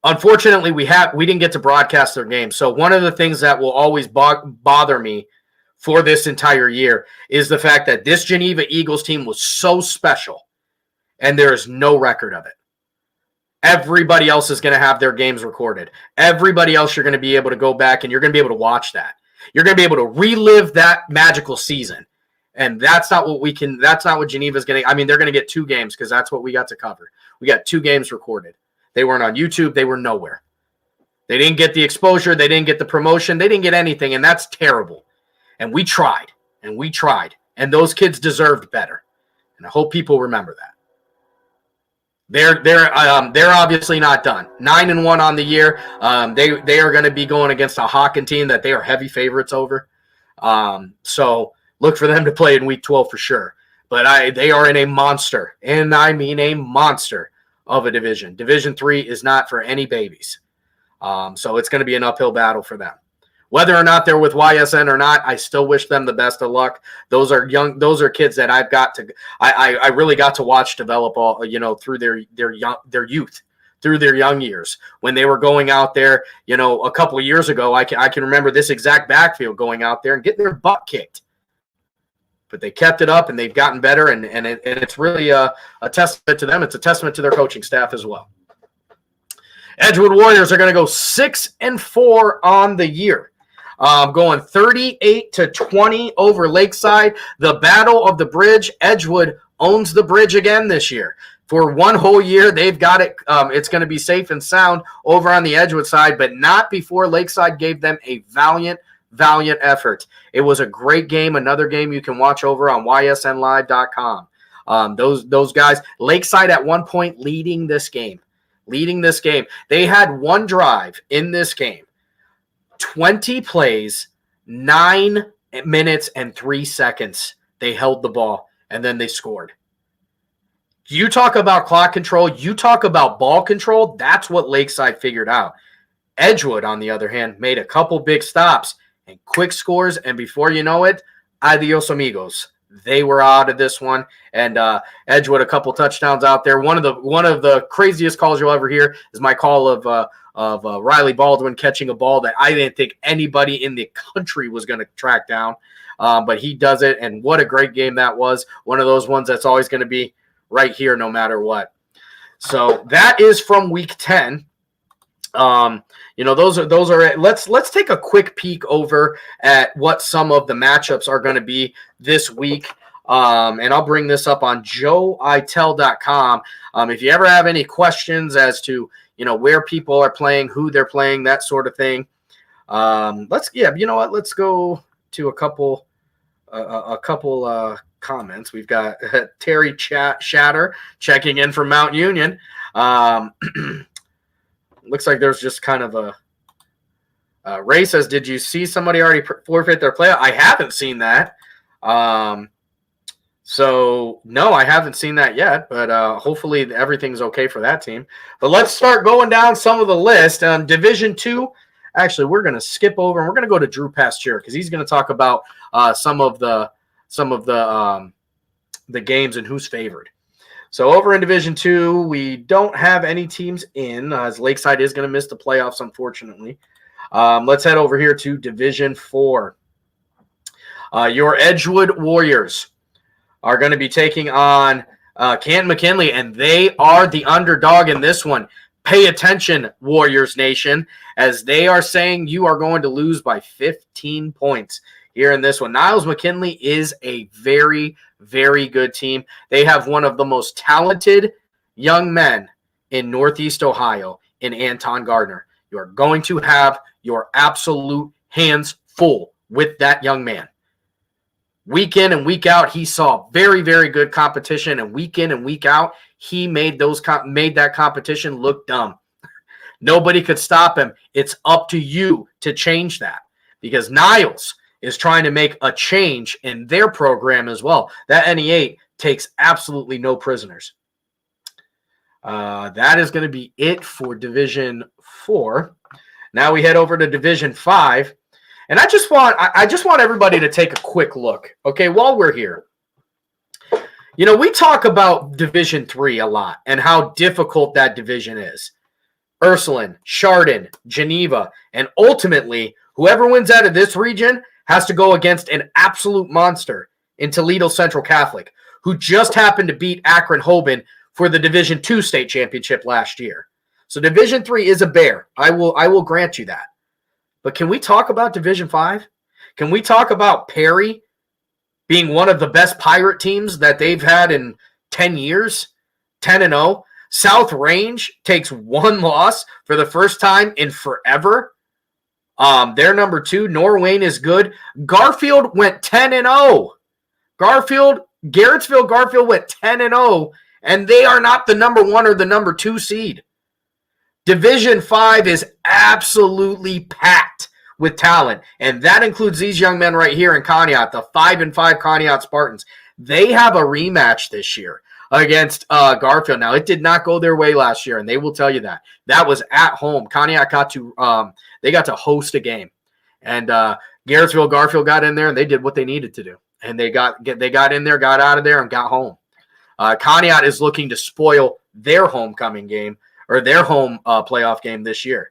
Unfortunately, we didn't get to broadcast their game. So one of the things that will always bother me for this entire year is the fact that this Geneva Eagles team was so special, and there is no record of it. Everybody else is going to have their games recorded. Everybody else, you're going to be able to go back and you're going to be able to watch that. You're going to be able to relive that magical season. And that's not what Geneva's going to. I mean, they're going to get 2 games because that's what we got to cover. We got 2 games recorded. They weren't on YouTube. They were nowhere. They didn't get the exposure. They didn't get the promotion. They didn't get anything, and that's terrible. And we tried, and those kids deserved better. And I hope people remember that. They're obviously not done. 9-1 on the year. They are going to be going against a Hawken team that they are heavy favorites over. So look for them to play in Week 12 for sure. But they are in a monster, and I mean a monster of a division. Division 3 is not for any babies. So it's going to be an uphill battle for them. Whether or not they're with YSN or not, I still wish them the best of luck. Those are kids that I really got to watch develop all, through their youth, through their young years. When they were going out there, a couple of years ago, I can remember this exact backfield going out there and getting their butt kicked. But they kept it up, and they've gotten better, and it's really a testament to them. It's a testament to their coaching staff as well. Edgewood Warriors are going to go 6-4 on the year, going 38-20 over Lakeside. The Battle of the Bridge. Edgewood owns the bridge again this year. For one whole year, they've got it. It's going to be safe and sound over on the Edgewood side, but not before Lakeside gave them a valiant effort. It was a great game. Another game you can watch over on ysnlive.com. Those guys, Lakeside at one point leading this game. They had one drive in this game, 20 plays, 9 minutes and 3 seconds They held the ball, and then they scored. You talk about clock control. You talk about ball control. That's what Lakeside figured out. Edgewood, on the other hand, made a couple big stops and quick scores, and before you know it, adios amigos. They were out of this one, and Edgewood a couple touchdowns out there. One of the craziest calls you'll ever hear is my call of Riley Baldwin catching a ball that I didn't think anybody in the country was going to track down, but he does it, and what a great game that was. One of those ones that's always going to be right here no matter what. So that is from week 10. Those are let's take a quick peek over at what some of the matchups are going to be this week. And I'll bring this up on joeitel.com. If you ever have any questions as to, where people are playing, who they're playing, that sort of thing. Let's go to a couple comments. We've got Terry Shatter checking in from Mount Union. Looks like there's just kind of Ray says, did you see somebody already forfeit their playoff? I haven't seen that. So, no, I haven't seen that yet, but hopefully everything's okay for that team. But let's start going down some of the list. Division 2, actually, we're going to skip over, and we're going to go to Drew Pasteur because he's going to talk about some of the games and who's favored. So over in Division 2, we don't have any teams in, as Lakeside is going to miss the playoffs, unfortunately. Let's head over here to Division 4. Your Edgewood Warriors are going to be taking on Canton McKinley, and they are the underdog in this one. Pay attention, Warriors Nation, as they are saying you are going to lose by 15 points here in this one. Niles McKinley is a very, very good team. They have one of the most talented young men in Northeast Ohio in Anton Gardner. You are going to have your absolute hands full with that young man. Week in and week out, he saw very, very good competition, and week in and week out, he made that competition look dumb. Nobody could stop him. It's up to you to change that, because Niles is trying to make a change in their program as well. That NE8 takes absolutely no prisoners. That is going to be it for Division 4. Now we head over to Division 5. And I just want everybody to take a quick look, okay, while we're here. We talk about Division 3 a lot and how difficult that division is. Ursuline, Chardon, Geneva, and ultimately, whoever wins out of this region has to go against an absolute monster in Toledo Central Catholic, who just happened to beat Akron Hoban for the Division 2 state championship last year. So Division 3 is a bear. I will grant you that. But can we talk about Division 5? Can we talk about Perry being one of the best Pirate teams that they've had in 10 years? 10-0. South Range takes one loss for the first time in forever. They're number 2. Norwayne is good. Garfield went 10-0. Garrettsville Garfield went 10-0, and they are not the number 1 or the number 2 seed. Division 5 is absolutely packed with talent, and that includes these young men right here in Conneaut, the 5-5 Conneaut Spartans. They have a rematch this year against Garfield. Now, it did not go their way last year, and they will tell you that. That was at home. Conneaut got to host a game, and Garrettsville Garfield got in there, and they did what they needed to do, and they got in there, got out of there, and got home. Conneaut is looking to spoil their homecoming game, or their home playoff game this year.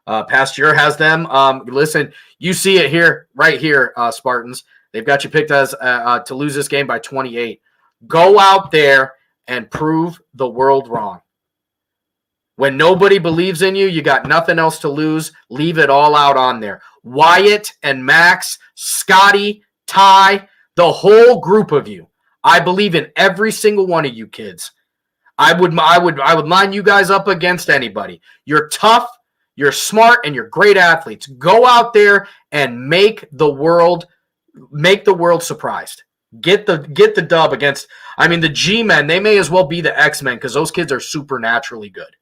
Pasteur has them. Listen, you see it here, right here, Spartans. They've got you picked as to lose this game by 28. Go out there and prove the world wrong. When nobody believes in you, you got nothing else to lose. Leave it all out on there. Wyatt and Max, Scotty, Ty, the whole group of you. I believe in every single one of you kids. I would line you guys up against anybody. You're tough, you're smart, and you're great athletes. Go out there and make the world surprised. Get the dub against, the G-men. They may as well be the X-men because those kids are supernaturally good.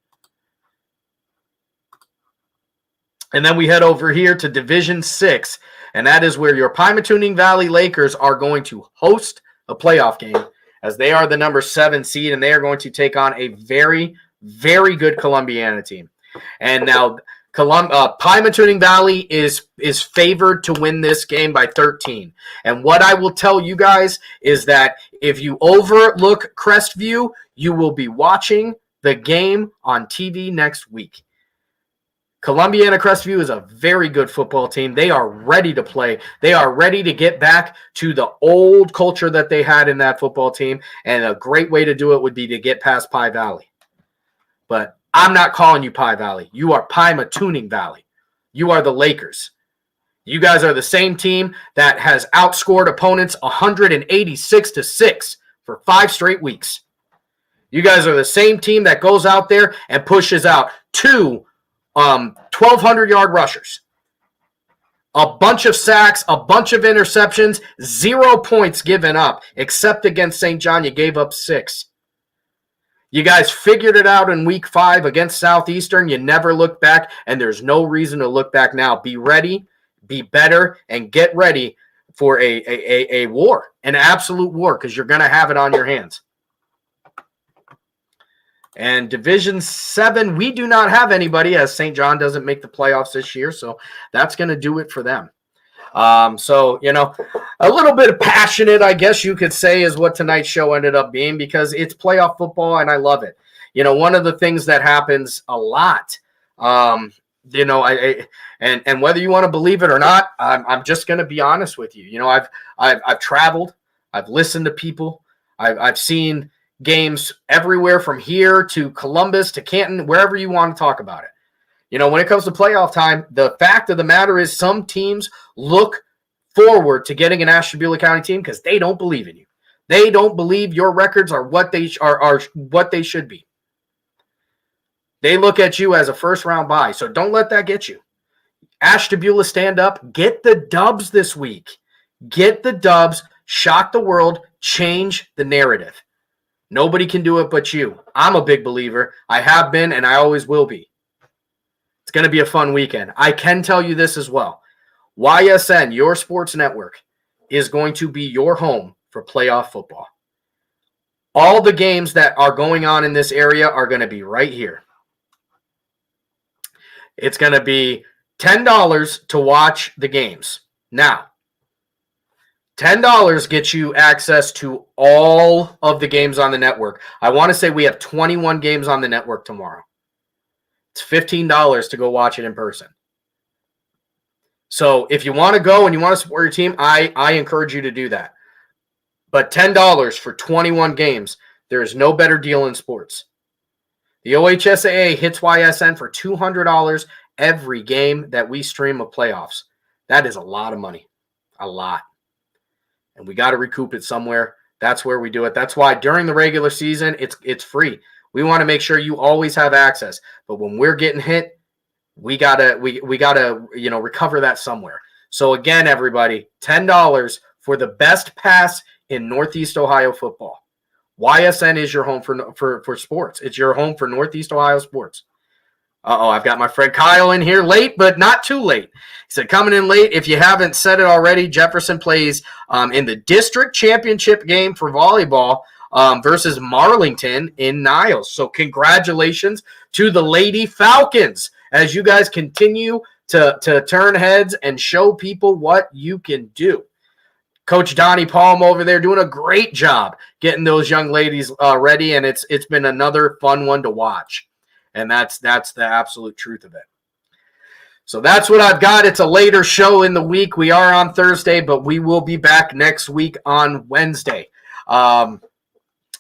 And then we head over here to Division 6 and that is where your Pymatuning Valley Lakers are going to host a playoff game, as they are the number 7 seed, and they are going to take on a very, very good Columbiana team. And now Pymatuning Valley is favored to win this game by 13. And what I will tell you guys is that if you overlook Crestview, you will be watching the game on TV next week. Columbiana Crestview is a very good football team. They are ready to play. They are ready to get back to the old culture that they had in that football team, and a great way to do it would be to get past Pie Valley. But I'm not calling you Pie Valley. You are Pymatuning Valley. You are the Lakers. You guys are the same team that has outscored opponents 186-6 for 5 straight weeks. You guys are the same team that goes out there and pushes out 2 1,200-yard rushers, a bunch of sacks, a bunch of interceptions, 0 points given up, except against St. John. You gave up 6. You guys figured it out in week 5 against Southeastern. You never looked back, and there's no reason to look back now. Be ready, be better, and get ready for a war, an absolute war, because you're going to have it on your hands. And Division 7, we do not have anybody, as St. John doesn't make the playoffs this year, so that's going to do it for them. So, a little bit of passionate, I guess you could say, is what tonight's show ended up being, because it's playoff football, and I love it. One of the things that happens a lot, and whether you want to believe it or not, I'm just going to be honest with you. I've traveled, I've listened to people, I've seen games everywhere from here to Columbus to Canton, wherever you want to talk about it. When it comes to playoff time, the fact of the matter is some teams look forward to getting an Ashtabula County team because they don't believe in you. They don't believe your records are what they should be. They look at you as a first-round bye, so don't let that get you. Ashtabula, stand up. Get the dubs this week. Get the dubs. Shock the world. Change the narrative. Nobody can do it but you. I'm a big believer. I have been, and I always will be. It's going to be a fun weekend. I can tell you this as well. YSN, your sports network, is going to be your home for playoff football. All the games that are going on in this area are going to be right here. It's going to be $10 to watch the games. Now, $10 gets you access to all of the games on the network. I want to say we have 21 games on the network tomorrow. It's $15 to go watch it in person. So if you want to go and you want to support your team, I encourage you to do that. But $10 for 21 games, there is no better deal in sports. The OHSAA hits YSN for $200 every game that we stream of playoffs. That is a lot of money. A lot. And we got to recoup it somewhere. That's where we do it. That's why during the regular season, it's free. We want to make sure you always have access. But when we're getting hit, we gotta recover that somewhere. So again, everybody, $10 for the best pass in Northeast Ohio football. YSN is your home for sports. It's your home for Northeast Ohio sports. I've got my friend Kyle in here late, but not too late. He said, coming in late. If you haven't said it already, Jefferson plays in the district championship game for volleyball versus Marlington in Niles. So congratulations to the Lady Falcons as you guys continue to turn heads and show people what you can do. Coach Donnie Palm over there doing a great job getting those young ladies ready, and it's been another fun one to watch. And that's the absolute truth of it. So that's what I've got. It's a later show in the week. We are on Thursday, but we will be back next week on Wednesday. We'll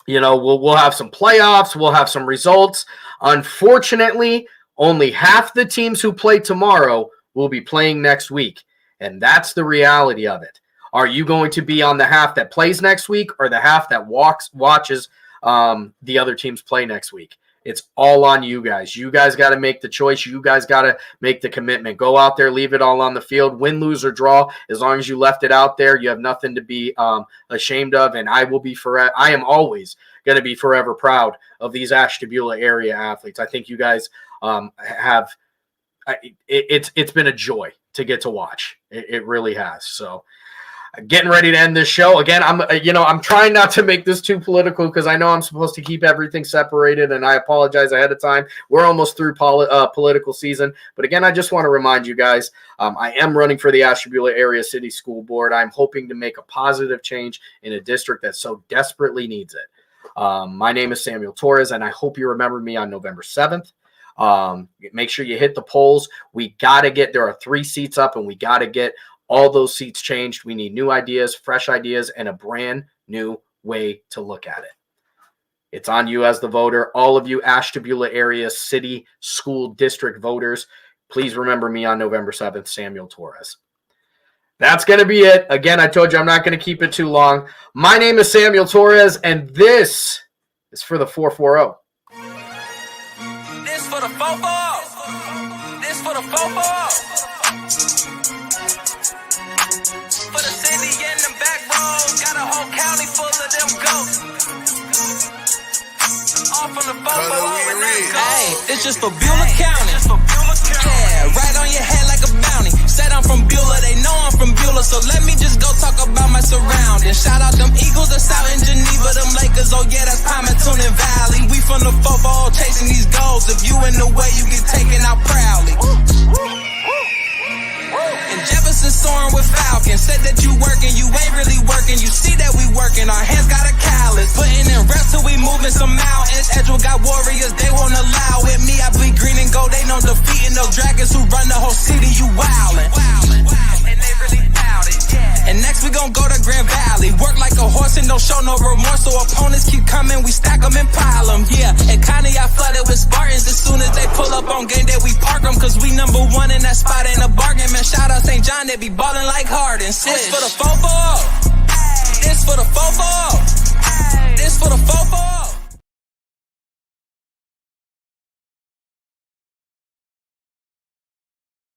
have some playoffs. We'll have some results. Unfortunately, only half the teams who play tomorrow will be playing next week. And that's the reality of it. Are you going to be on the half that plays next week or the half that watches the other teams play next week? It's all on you guys. You guys got to make the choice. You guys got to make the commitment. Go out there, leave it all on the field, win, lose, or draw. As long as you left it out there, you have nothing to be ashamed of. And I am always going to be forever proud of these Ashtabula area athletes. I think you guys it's been a joy to get to watch. It really has. So getting ready to end this show. Again, I'm trying not to make this too political because I know I'm supposed to keep everything separated, and I apologize ahead of time. We're almost through political season. But again, I just want to remind you guys, I am running for the Ashtabula Area City School Board. I'm hoping to make a positive change in a district that so desperately needs it. My name is Samuel Torres, and I hope you remember me on November 7th. Make sure you hit the polls. There are 3 seats up, and we got to get all those seats changed. We need new ideas, fresh ideas, and a brand new way to look at it. It's on you as the voter. All of you Ashtabula Area City School District voters, please remember me on November 7th, Samuel Torres. That's going to be it. Again, I told you I'm not going to keep it too long. My name is Samuel Torres, and this is for the 440. This for the 440. This for the 440. For the city and the back roads, got a whole county full of them goats. All from the 440 and that goat. Hey, it's just for Beulah County. Yeah, right on your head like a bounty. Said I'm from Beulah, they know I'm from Beulah, so let me just go talk about my surroundings. Shout out them Eagles that's out in Geneva, them Lakers, oh yeah, that's Primetime Valley. We from the 440 chasing these goals. If you in the way, you get taken out proudly. And Jefferson soaring with Falcon. Said that you working, you ain't really working. You see that we working, our hands got a callus. Putting in reps till we moving some mountains. Edgewood got warriors, they won't allow it. Me, I bleed green and gold, they know defeating those dragons who run the whole city. You wildin'. And they really doubt it. And next we gon' go to Grand Valley. Work like a horse and don't show no remorse. So opponents keep coming, we stack them and pile them. Yeah, and Connie I flooded with Spartans. As soon as they pull up on game day, we park them. Cause we number 1 in that spot, ain't a bargain. Man, shout out St. John, they be ballin' like Harden. This for the 440.